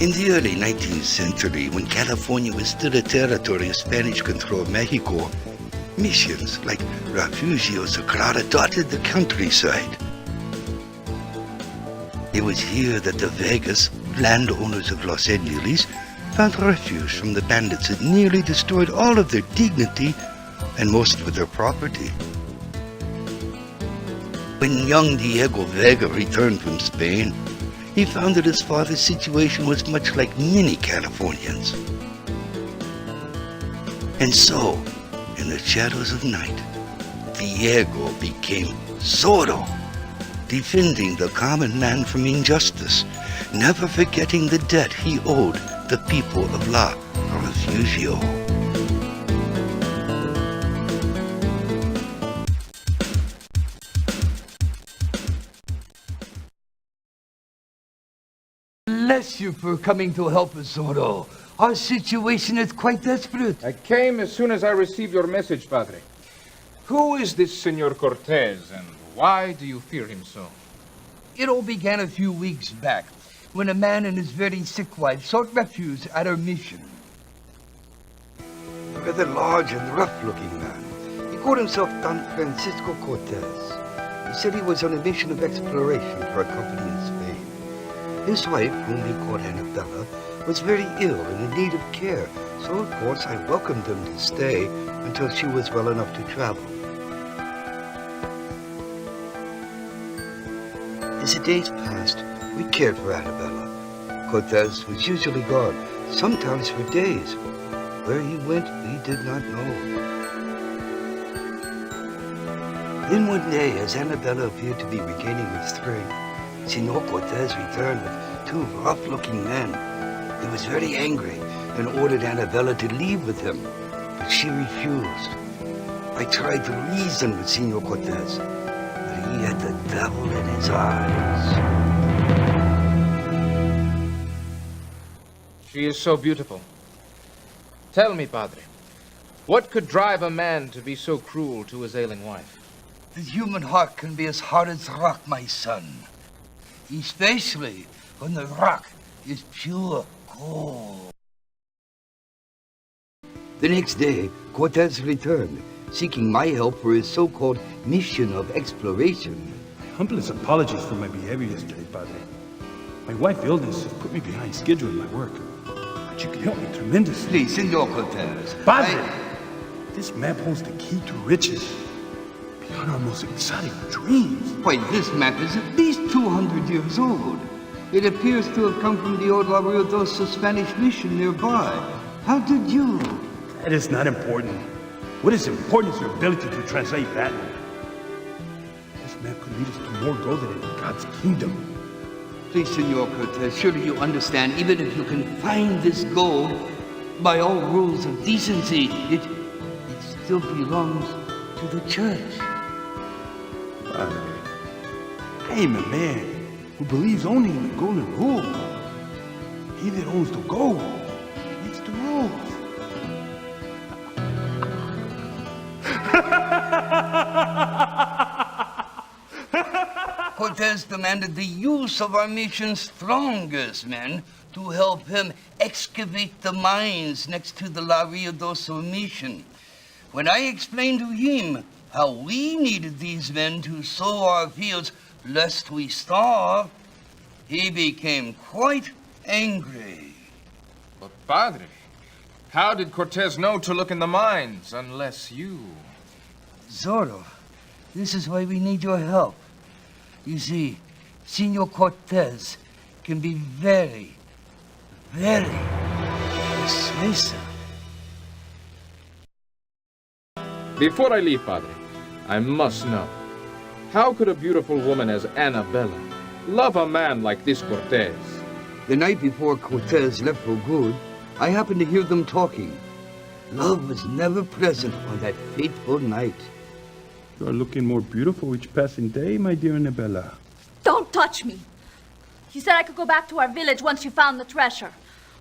In the early 19th century, when California was still a territory of Spanish-controlled Mexico, missions like Refugio Sagrada dotted the countryside. It was here that the Vegas, landowners of Los Angeles, found refuge from the bandits that nearly destroyed all of their dignity and most of their property. When young Diego Vega returned from Spain, he found that his father's situation was much like many Californians. And so, in the shadows of night, Diego became Zorro, defending the common man from injustice, never forgetting the debt he owed the people of La Refugio. Bless you for coming to help us, Zorro. Our situation is quite desperate. I came as soon as I received your message, Padre. Who is this Senor Cortez, and why do you fear him so? It all began a few weeks back, when a man and his very sick wife sought refuge at our mission. A rather large and rough-looking man. He called himself Don Francisco Cortez. He said he was on a mission of exploration for a company in Spain. His wife, whom he called Annabella, was very ill and in need of care, so of course I welcomed him to stay until she was well enough to travel. As the days passed, we cared for Annabella. Cortez was usually gone, sometimes for days. Where he went, we did not know. Then one day, as Annabella appeared to be regaining her strength, Senor Cortez returned with two rough-looking men. He was very angry and ordered Annabella to leave with him, but she refused. I tried to reason with Senor Cortez, but he had the devil in his eyes. She is so beautiful. Tell me, Padre, what could drive a man to be so cruel to his ailing wife? The human heart can be as hard as rock, my son. Especially when the rock is pure gold. The next day, Cortez returned, seeking my help for his so-called mission of exploration. My humblest apologies for my behavior yesterday, Padre. My wife's illness has put me behind schedule in my work. But you can help me tremendously. Please, Senor Cortez. Padre! This map holds the key to riches. Beyond our most exotic dreams. Why, this map is at least 200 years old. It appears to have come from the old La Ruidosa Spanish mission nearby. How did you? That is not important. What is important is your ability to translate that. This map could lead us to more gold than in God's kingdom. Please, Senor Cortez, surely you understand, even if you can find this gold, by all rules of decency, it still belongs to the church. Padre, I am a man who believes only in the golden rule. He that owns the gold makes the rules. Cortez demanded the use of our mission's strongest men to help him excavate the mines next to the La Ruidosa mission. When I explained to him how we needed these men to sow our fields lest we starve, he became quite angry. But, Padre, how did Cortez know to look in the mines unless you? Zorro, this is why we need your help. You see, Senor Cortez can be very, very persuasive. Before I leave, Padre, I must know. How could a beautiful woman as Annabella love a man like this Cortez? The night before Cortez left for good, I happened to hear them talking. Love was never present on that fateful night. You are looking more beautiful each passing day, my dear Annabella. Don't touch me. You said I could go back to our village once you found the treasure.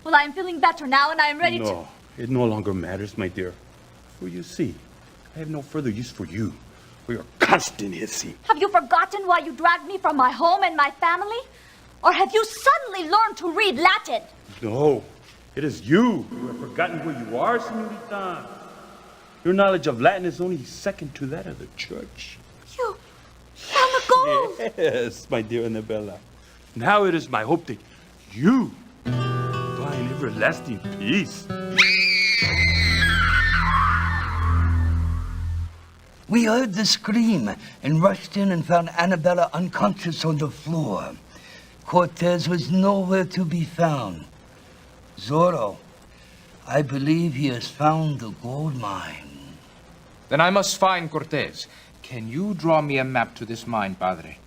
Well, I am feeling better now, and I am ready to... No, it no longer matters, my dear. For you see, I have no further use for you. We are constant hissing. Have you forgotten why you dragged me from my home and my family? Or have you suddenly learned to read Latin? No, it is you. You have forgotten where you are, senorita. Your knowledge of Latin is only second to that of the church. You found the gold! Yes, my dear Annabella. Now it is my hope that you find everlasting peace. We heard the scream and rushed in and found Annabella unconscious on the floor. Cortez was nowhere to be found. Zorro, I believe he has found the gold mine. Then I must find Cortez. Can you draw me a map to this mine, Padre?